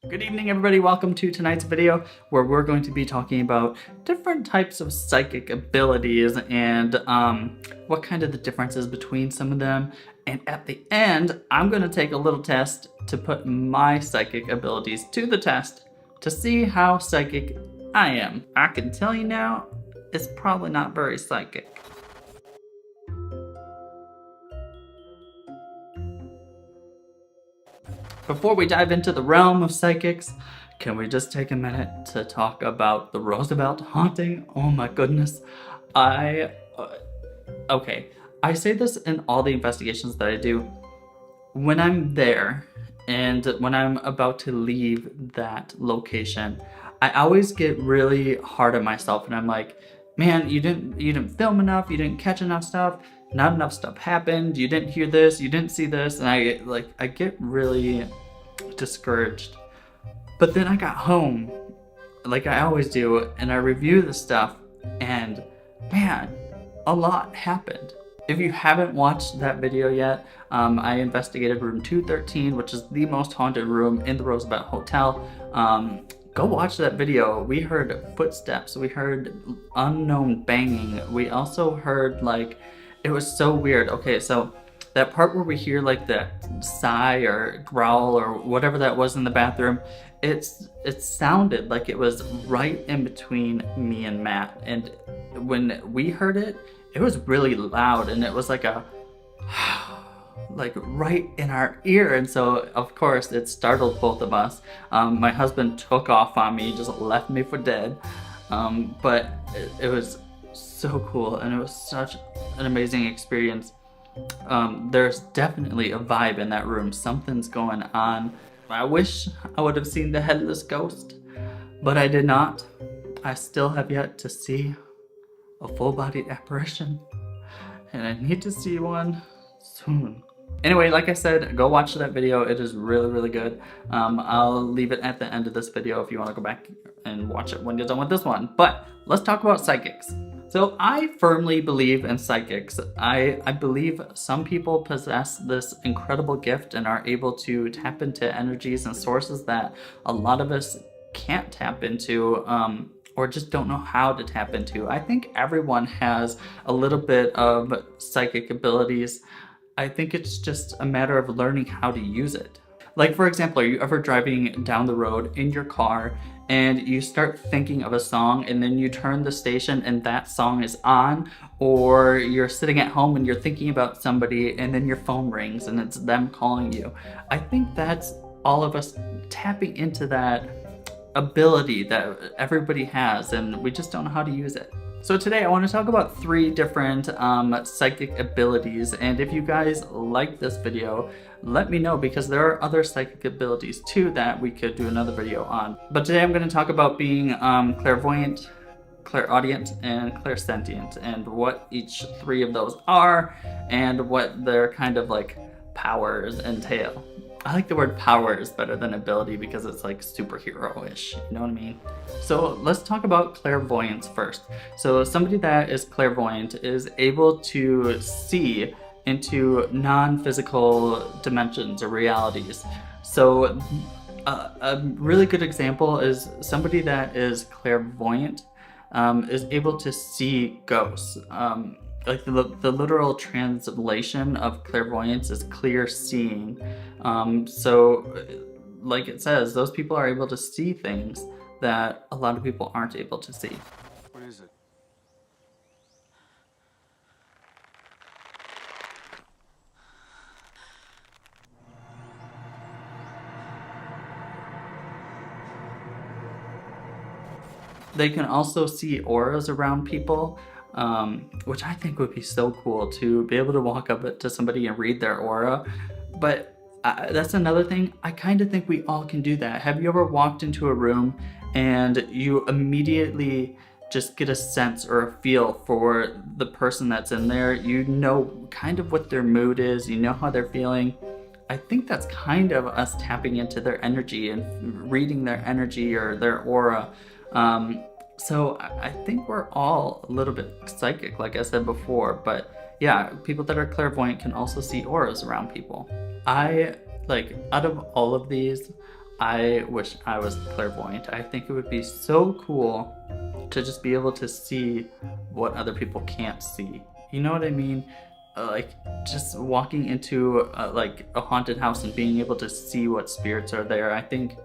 Good evening, everybody. Welcome to tonight's video where we're going to be talking about different types of psychic abilities and what kind of the differences between some of them. And at the end, I'm going to take a little test to put my psychic abilities to the test to see how psychic I am. I can tell you now, it's probably not very psychic. Before we dive into the realm of psychics, can we just take a minute to talk about the Roosevelt haunting? Oh my goodness. Okay, I say this in all the investigations that I do. When I'm there and when I'm about to leave that location, I always get really hard on myself and I'm like, man, you didn't film enough, you didn't catch enough stuff, not enough stuff happened, you didn't hear this, you didn't see this, and I get really discouraged. But then I got home, like I always do, and I review the stuff, and man, a lot happened. If you haven't watched that video yet, I investigated room 213, which is the most haunted room in the Roosevelt Hotel. Go watch that video. We heard footsteps, we heard unknown banging, we also heard it was so weird. Okay, so that part where we hear that sigh or growl or whatever that was in the bathroom, it sounded like it was right in between me and Matt. And when we heard it, it was really loud and it was like right in our ear. And so of course it startled both of us. My husband took off on me, just left me for dead. But it was so cool and it was such an amazing experience. There's definitely a vibe in that room. Something's going on. I wish I would have seen the headless ghost, but I did not. I still have yet to see a full-bodied apparition, and I need to see one soon. Anyway, like I said, go watch that video. It is really, really good. I'll leave it at the end of this video if you want to go back and watch it when you're done with this one. But let's talk about psychics. So I firmly believe in psychics. I believe some people possess this incredible gift and are able to tap into energies and sources that a lot of us can't tap into, or just don't know how to tap into. I think everyone has a little bit of psychic abilities. I think it's just a matter of learning how to use it. Like, for example, are you ever driving down the road in your car and you start thinking of a song and then you turn the station and that song is on? Or you're sitting at home and you're thinking about somebody and then your phone rings and it's them calling you. I think that's all of us tapping into that ability that everybody has, and we just don't know how to use it. So today I want to talk about 3 different psychic abilities, and if you guys like this video, let me know, because there are other psychic abilities too that we could do another video on. But today I'm going to talk about being clairvoyant, clairaudient, and clairsentient, and what each 3 of those are, and what their kind of powers entail. I like the word powers better than ability because it's superhero-ish, you know what I mean? So let's talk about clairvoyance first. So somebody that is clairvoyant is able to see into non-physical dimensions or realities. So a really good example is somebody that is clairvoyant is able to see ghosts. The literal translation of clairvoyance is clear seeing. So like it says, those people are able to see things that a lot of people aren't able to see. What is it? They can also see auras around people, which I think would be so cool, to be able to walk up to somebody and read their aura. But that's another thing. I kind of think we all can do that. Have you ever walked into a room and you immediately just get a sense or a feel for the person that's in there? You know kind of what their mood is, you know how they're feeling. I think that's kind of us tapping into their energy and reading their energy or their aura. So I think we're all a little bit psychic, like I said before, but yeah, people that are clairvoyant can also see auras around people. Out of all of these, I wish I was clairvoyant. I think it would be so cool to just be able to see what other people can't see. You know what I mean? Like just walking into like a haunted house and being able to see what spirits are there, I think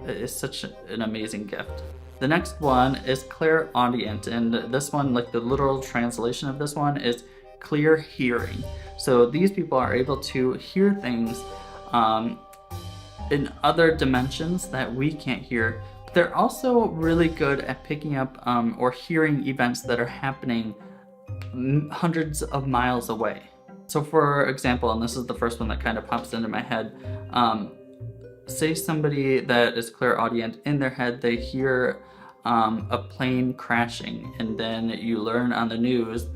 is such an amazing gift. The next one is clairaudient, and this one, like the literal translation of this one, is clear hearing. So these people are able to hear things in other dimensions that we can't hear. But they're also really good at picking up or hearing events that are happening hundreds of miles away. So for example, and this is the first one that kind of pops into my head, say somebody that is clairaudient, in their head they hear a plane crashing, and then you learn on the news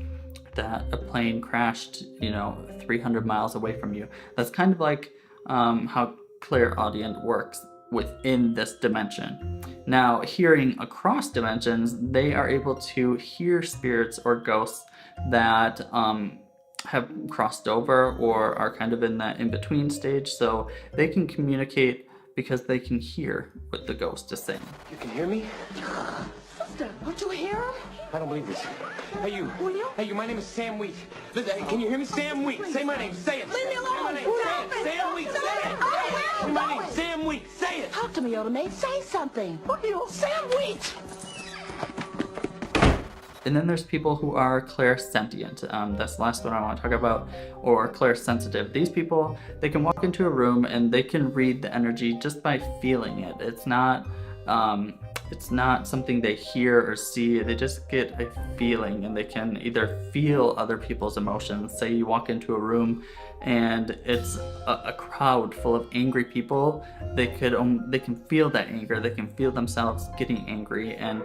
that a plane crashed, 300 miles away from you. That's kind of like how clairaudient works within this dimension. Now, hearing across dimensions, they are able to hear spirits or ghosts that have crossed over or are kind of in that in-between stage, so they can communicate because they can hear what the ghost is saying. You can hear me? Sister, don't you hear him? I don't believe this. Hey, you. Will you? Hey, you. My name is Sam Wheat. Listen, can you hear me? Sam Wheat. Say my name. Say it. Leave me alone. Say my name. Who Say knows? it. Sam Wheat. Say it. Oh, Say my well, name. Sam Wheat. Say it. Talk to me, Oda Maid. Say something. What are you? Sam Wheat. And then there's people who are clairsentient. That's the last one I want to talk about, or clairsensitive. These people, they can walk into a room and they can read the energy just by feeling it. It's not something they hear or see. They just get a feeling, and they can either feel other people's emotions. Say you walk into a room and it's a crowd full of angry people. They can feel that anger. They can feel themselves getting angry, and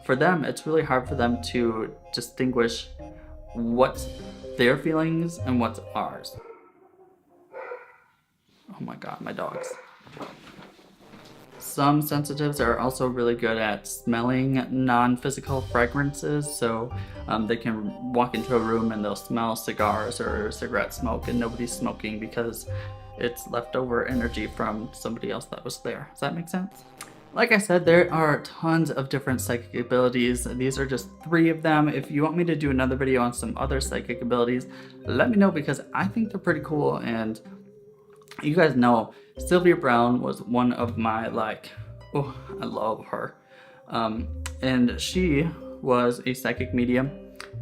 for them, it's really hard for them to distinguish what's their feelings and what's ours. Oh my God, my dogs. Some sensitives are also really good at smelling non-physical fragrances, so they can walk into a room and they'll smell cigars or cigarette smoke, and nobody's smoking because it's leftover energy from somebody else that was there. Does that make sense? Like I said, there are tons of different psychic abilities. These are just 3 of them. If you want me to do another video on some other psychic abilities, let me know, because I think they're pretty cool. And you guys know Sylvia Brown was one of my, I love her. And she was a psychic medium,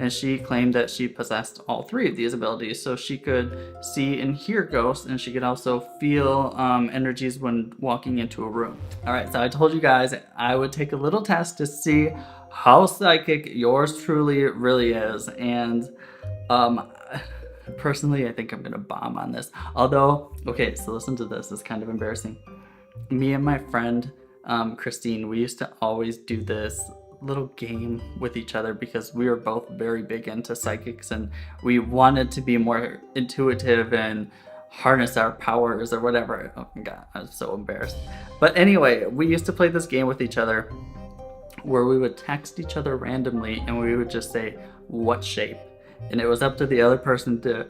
and she claimed that she possessed all 3 of these abilities. So she could see and hear ghosts, and she could also feel energies when walking into a room. All right, so I told you guys I would take a little test to see how psychic yours truly really is. And personally, I think I'm gonna bomb on this. Although, okay, so listen to this. It's kind of embarrassing. Me and my friend Christine, we used to always do this little game with each other because we were both very big into psychics, and we wanted to be more intuitive and harness our powers or whatever. Oh my God, I'm so embarrassed. But anyway, we used to play this game with each other where we would text each other randomly and we would just say, what shape? And it was up to the other person to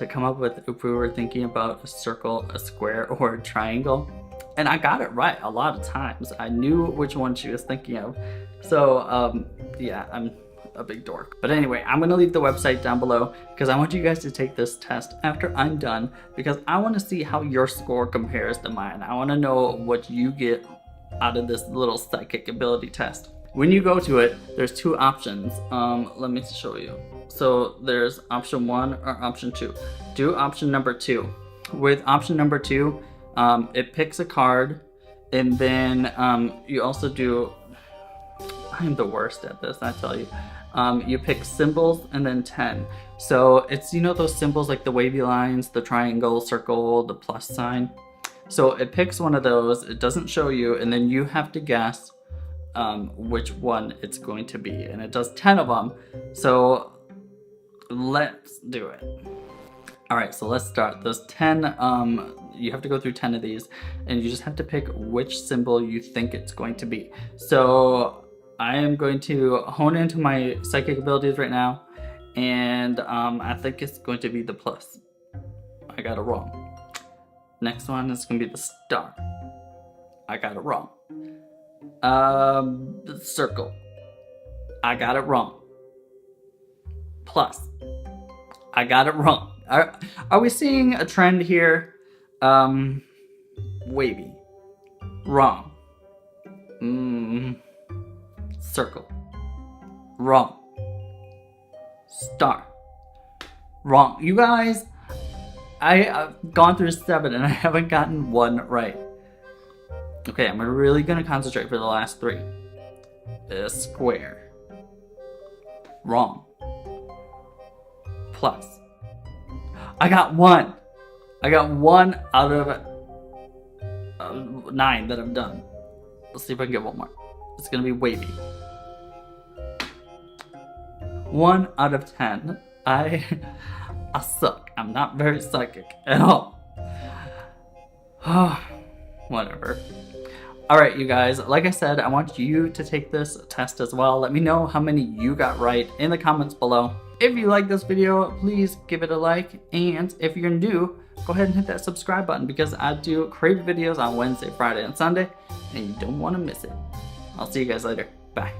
come up with if we were thinking about a circle, a square, or a triangle. And I got it right a lot of times. I knew which one she was thinking of. So yeah, I'm a big dork. But anyway, I'm gonna leave the website down below because I want you guys to take this test after I'm done, because I want to see how your score compares to mine. I want to know what you get out of this little psychic ability test. When you go to it, there's 2 options. Let me show you. So there's option 1 or option 2. Do option number 2. With option number 2, it picks a card, and then you also do, I'm the worst at this, I tell you. You pick symbols and then 10. So it's, those symbols like the wavy lines, the triangle, circle, the plus sign. So it picks one of those, it doesn't show you, and then you have to guess which one it's going to be. And it does 10 of them. So let's do it. All right, so let's start. Those 10, you have to go through 10 of these, and you just have to pick which symbol you think it's going to be. So I am going to hone into my psychic abilities right now, and I think it's going to be the plus. I got it wrong. Next one is going to be the star. I got it wrong. Circle. I got it wrong. Plus. I got it wrong. Are we seeing a trend here? Wavy. Wrong. Circle. Wrong. Star. Wrong. You guys, I've gone through 7 and I haven't gotten 1 right. Okay, I'm really gonna concentrate for the last 3. Square. Wrong. Plus. I got 1. I got 1 out of 9 that I've done. Let's see if I can get 1 more. It's gonna be wavy. 1 out of 10. I suck. I'm not very psychic at all. Whatever. Alright, you guys, like I said, I want you to take this test as well. Let me know how many you got right in the comments below. If you like this video, please give it a like. And if you're new, go ahead and hit that subscribe button because I do creative videos on Wednesday, Friday, and Sunday, and you don't want to miss it. I'll see you guys later. Bye.